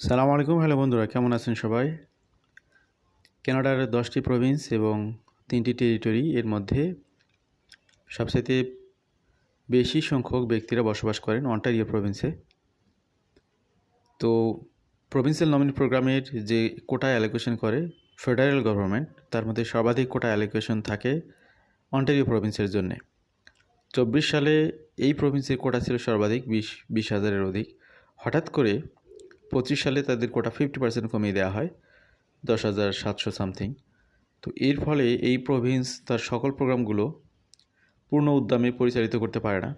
সালাম আলাইকুম। হ্যালো বন্ধুরা, কেমন আছেন সবাই? কানাডার 10টি প্রভিন্স এবং 3টি টেরিটরি এর মধ্যে সবচাইতে বেশি সংখ্যক ব্যক্তিরা বসবাস করেন অন্টারিও প্রভিন্সে। তো প্রভিন্সিয়াল নমিনি প্রোগ্রামের যে কোটা অ্যালোকেশন করে ফেডারেল গভর্নমেন্ট, তার মধ্যে সর্বাধিক কোটা অ্যালোকেশন থাকে অন্টারিও প্রভিন্সের জন্যে। 24 সালে এই প্রভিন্সের কোটা ছিল সর্বাধিক 20,000-এর অধিক। হঠাৎ করে 25 সালে তাদের কোটা 50% কমিয়ে দেওয়া হয়, 10,700 সামথিং। তো এর ফলে এই প্রভিন্স তার সকল প্রোগ্রামগুলো পূর্ণ উদ্যমে পরিচালিত করতে পারে না।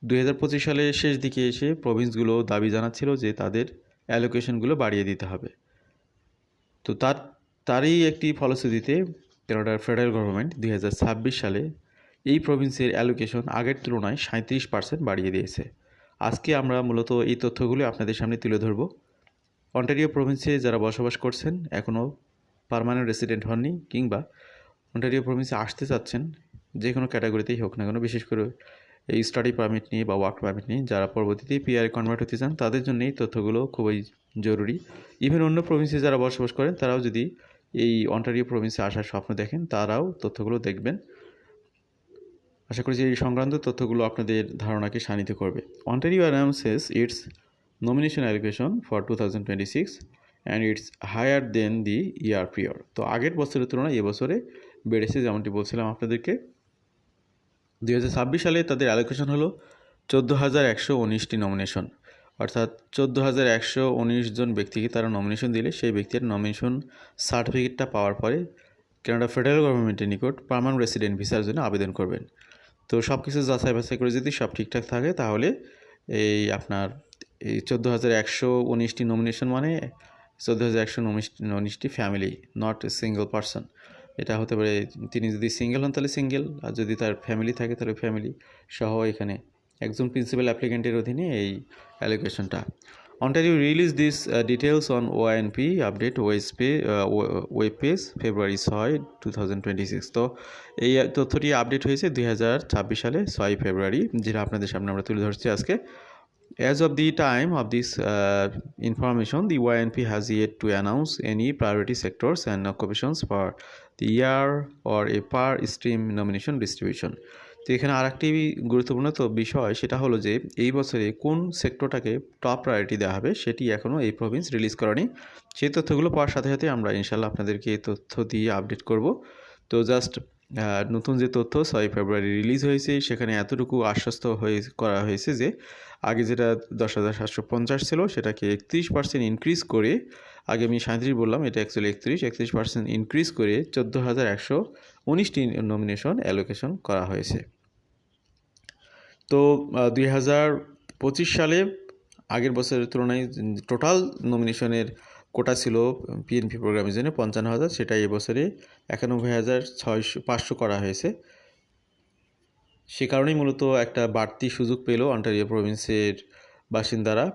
2025 সালের শেষ দিকে এসে প্রভিন্সগুলো দাবি জানাচ্ছিল যে তাদের অ্যালোকেশনগুলো বাড়িয়ে দিতে হবে। তো তারই একটি ফলশ্রুতিতে কানাডার ফেডারেল গভর্নমেন্ট 2026 সালে এই প্রভিন্সের অ্যালোকেশন আগের তুলনায় 37% বাড়িয়ে দিয়েছে। আজকে আমরা মূলত এই তথ্যগুলো আপনাদের সামনে তুলে ধরব। অন্টারিও প্রভিন্সে যারা বসবাস করছেন, এখনও পার্মানেন্ট রেসিডেন্ট হননি কিংবা অন্টারিও প্রভিন্সে আসতে চাচ্ছেন, যে কোনো ক্যাটাগরিতেই হোক না কেন, বিশেষ করে এই স্টাডি পারমিট নিয়ে বা ওয়ার্ক পারমিট নিয়ে যারা পরবর্তীতে পিআরে কনভার্ট হতে চান, তাদের জন্য এই তথ্যগুলো খুবই জরুরি। ইভেন অন্য প্রভিন্সে যারা বসবাস করেন, তারাও যদি এই অন্টারিও প্রভিন্সে আসার স্বপ্ন দেখেন, তারাও তথ্যগুলো দেখবেন। আশা করি যে এই সংক্রান্ত তথ্যগুলো আপনাদের ধারণাকে শানিত করবে। Ontario announces it's nomination allocation for 2026 and it's higher than the year prior. তো আগের বছরের তুলনায় এবছরে বেড়েছে, যেমনটি বলছিলাম আপনাদেরকে। 2026 সালে তাদের অ্যালোকেশন হলো 14,119টি নমিনেশন, অর্থাৎ 14,119 জন ব্যক্তিকে তারা নমিনেশন দিলে সেই ব্যক্তির নমিনেশন সার্টিফিকেটটা পাওয়ার পরে কানাডা ফেডারেল গভর্নমেন্টের নিকট পার্মানেন্ট রেসিডেন্ট ভিসার জন্য আবেদন করবেন। তো সব কিছু যাচাই বাছাই করে যদি সব ঠিকঠাক থাকে, তাহলে এই আপনার এই 14,119টি নমিনেশন মানে 14,119টি family, not a single person. এটা হতে পারে তিনি যদি সিঙ্গেল হন তাহলে সিঙ্গেল, আর যদি তার ফ্যামিলি থাকে তাহলে ফ্যামিলি সহ এখানে একজন প্রিন্সিপাল অ্যাপ্লিকেন্টের অধীনে এই অ্যালোকেশনটা। Ontario released these details on OINP update web page February 6, 2026। তো এই তথ্যটি আপডেট হয়েছে 2026 সালে 6 ফেব্রুয়ারি, যেটা আপনাদের সামনে আমরা তুলে ধরছি আজকে। As of the time of this information, the OINP has yet to announce any priority sectors and occupations for the year or a per stream nomination distribution. তো এখানে আরেকটি গুরুত্বপূর্ণ বিষয়, সেটা হলো যে এই বছরে কোন সেক্টরটাকে টপ প্রায়োরিটি দেওয়া হবে সেটি এখনও এই প্রভিন্স রিলিজ করেনি। সেই তথ্যগুলো পাওয়ার সাথে সাথে আমরা ইনশাল্লাহ আপনাদেরকে এই তথ্য দিয়ে আপডেট করব। তো জাস্ট নতুন যে তথ্য 6 ফেব্রুয়ারি রিলিজ হয়েছে, সেখানে এতটুকু আশ্বস্ত করা হয়েছে যে আগে যেটা 10,750 ছিল সেটাকে 31% ইনক্রিজ করে, আগে আমি 37 বললাম, এটা অ্যাকচুয়ালি 31% ইনক্রিজ করে 14,119টি নমিনেশন অ্যালোকেশন করা হয়েছে। তো 2025 সালে আগের বছরের তুলনায় টোটাল নমিনেশনের কোটা ছিল পিএনপি প্রোগ্রামের জন্য 55,000, সেটা এবছরে 91,500 করা হয়েছে। সে কারণেই মূলত একটা বাড়তি সুযোগ পেল অন্টারিও প্রভিন্সের বাসিন্দারা।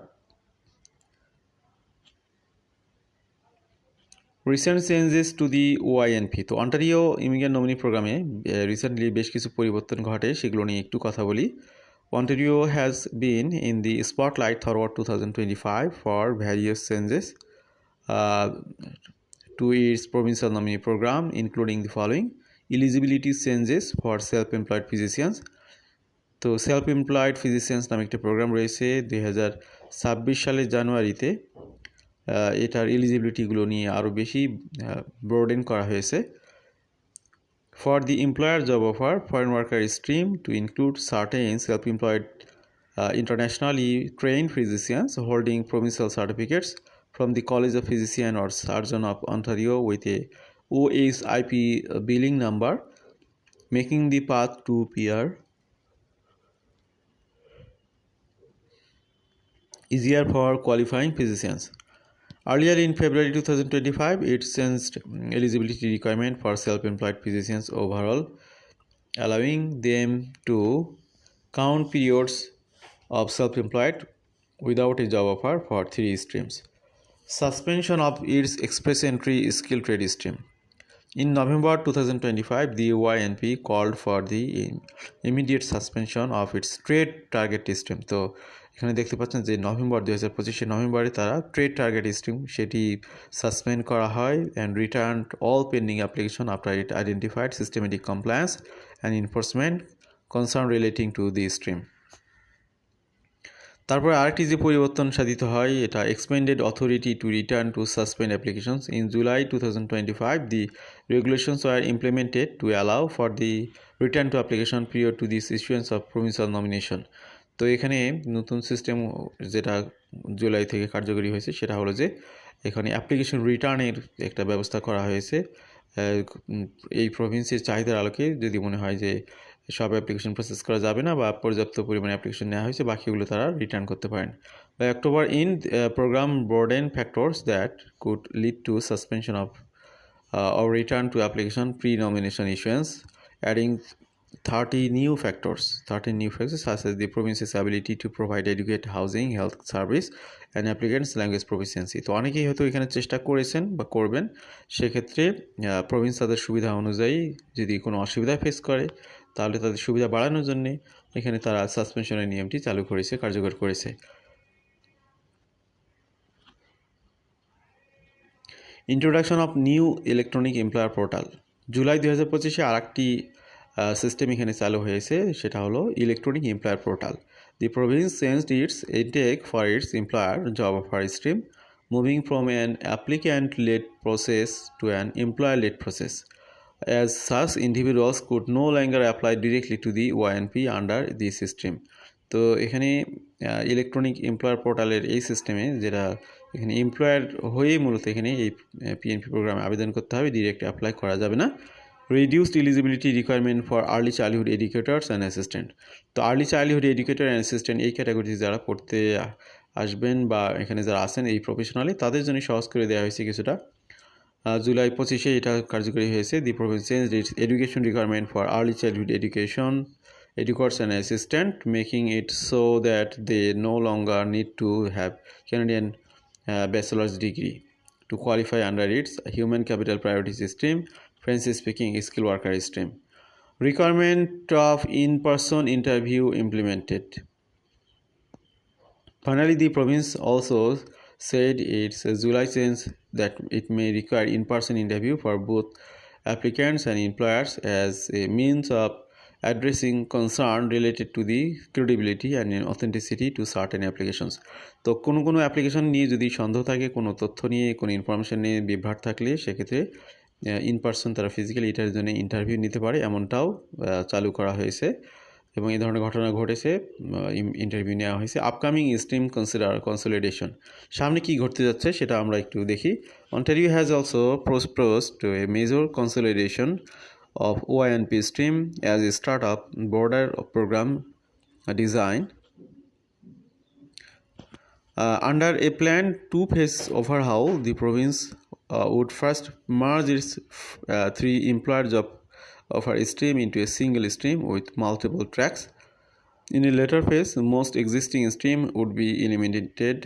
Recent changes to the OINP। তো অন্টারিও ইমিগ্রেন্ট নমিনি প্রোগ্রামে রিসেন্টলি বেশ কিছু পরিবর্তন ঘটে, সেগুলো নিয়ে একটু কথা বলি। Ontario has been in the spotlight throughout 2025 for various changes to its provincial nominee program, including the following: eligibility changes for self-employed physicians। তো সেলফ এমপ্লয়েড ফিজিশিয়ানস নামে একটি প্রোগ্রাম রয়েছে 2026 সালের জানুয়ারিতে। এটার এলিজিবিলিটিগুলো নিয়ে আরও বেশি ব্রোডেন করা হয়েছে। For the employer job offer, foreign worker stream to include certain self-employed internationally trained physicians holding provincial certificates from the College of Physician or Surgeon of Ontario with a OHIP billing number, making the path to PR easier for qualifying physicians. Earlier in February 2025, it changed eligibility requirement for self-employed physicians overall, allowing them to count periods of self-employed without a job offer for 3 streams. Suspension of its express entry skill trade stream. In November 2025, the OINP called for the immediate suspension of its trade target stream. তো এখানে দেখতে পাচ্ছেন যে November 2025 নভেম্বরে তারা trade target stream সেটি suspend করা হয় and return all pending application after it identified systematic compliance and enforcement concern relating to the stream. তারপরে আরেকটি যে পরিবর্তন সাধিত হয় এটা expanded authority to return to suspend applications in July 2025 the regulations were implemented to allow for the return to application period to this issuance of provincial nomination. তো এখানে নতুন সিস্টেম যেটা জুলাই থেকে কার্যকরী হয়েছে সেটা হলো যে এখানে অ্যাপ্লিকেশন রিটার্নের একটা ব্যবস্থা করা হয়েছে এই প্রভিন্সের চাহিদার আলোকে যদি মনে হয় যে সব অ্যাপ্লিকেশন প্রসেস করা যাবে না বা পর্যাপ্ত পরিমাণে অ্যাপ্লিকেশন নেওয়া হয়েছে বাকিগুলো তারা রিটার্ন করতে পারেন। By October in program broaden factors that could lead to suspension of or return to application pre-nomination issuance, adding 13 new factors such as the province's ability to provide adequate housing, health service and applicants language proficiency। তো অনেকেই হয়তো এখানে চেষ্টা করেছেন বা করবেন, সেক্ষেত্রে Province তাদের সুবিধা অনুযায়ী যদি কোনো অসুবিধা ফেস করে তাহলে তাদের সুবিধা বাড়ানোর জন্য এখানে তারা সাসপেনশনের নিয়মটি চালু করেছে, কার্যকর করেছে। Introduction of new electronic employer portal. July 2025 আরেকটি সিস্টেম এখানে চালু হয়েছে, সেটা হলো electronic employer portal. The province changed its intake for its employer job offer stream, moving from an applicant led process to an employer-led process. As such, individuals could no longer apply directly to the OINP under this stream. তো এখানে electronic employer পোর্টালের এই সিস্টেমে যেটা এখানে employer হয়ে মূলত এখানে এই পিএনপি প্রোগ্রামে আবেদন করতে হবে, ডিরেক্ট অ্যাপ্লাই করা যাবে না। Reduced eligibility requirement for early childhood educators and assistant. তো early childhood educator and assistant এই ক্যাটাগরিতে যারা পড়তে আসবেন বা এখানে যারা আছেন এই প্রফেশনালি তাদের জন্য সহজ করে দেওয়া হয়েছে কিছুটা। জুলাই 25 এটা কার্যকরী হয়েছে। দি province changed it's education requirement for early childhood education educators and assistant, making it so that they no longer need to have Canadian bachelor's degree to qualify under its human capital priority stream, French speaking skilled worker stream. Requirement of in-person interview implemented. Finally, the province also said its July change that it may require in-person interview for both applicants and employers as a means of addressing concern related to the credibility and authenticity to certain applications. তো কোনো application নিয়ে যদি সন্দেহ থাকে, কোনো তথ্য নিয়ে কোনো ইনফরমেশন নিয়ে বিভ্রাট থাকলে সেক্ষেত্রে ইন পার্সন তারা ফিজিক্যালি এটার জন্য ইন্টারভিউ নিতে পারে, এমনটাও চালু করা হয়েছে এবং এই ধরনের ঘটনা ঘটেছে, ইন্টারভিউ নেওয়া হয়েছে। আপকামিং স্ট্রিম কনসলিডেশন, সামনে কি ঘটতে যাচ্ছে সেটা আমরা একটু দেখি। Ontario has also proposed to a major consolidation of OINP stream as a start-up border program design. Under a planned two-phase overhaul, the province would first merge its three employer job offer stream into a single stream with multiple tracks. In a later phase, most existing stream would be eliminated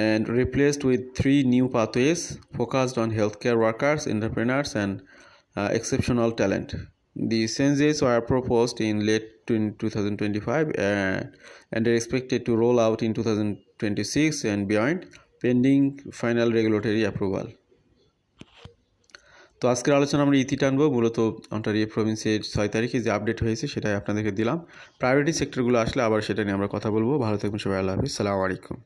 and replaced with three new pathways focused on healthcare workers, entrepreneurs, and exceptional talent. The changes were proposed in late 2025 and are expected to roll out in 2026 and beyond, pending final regulatory approval. তো আজকের আলোচনা আমরা ইতি টানবো, মূলত Ontario প্রভিন্সের 6 তারিখে যে update হয়েছে সেটাই আপনাদেরকে দিলাম। প্রায়োরিটি সেক্টরগুলো আসলে আবার সেটা নিয়ে আমরা কথা বলবো। ভালো থাকবেন সবাই, আল্লাহ হাফিজ, সালামু আলাইকুম।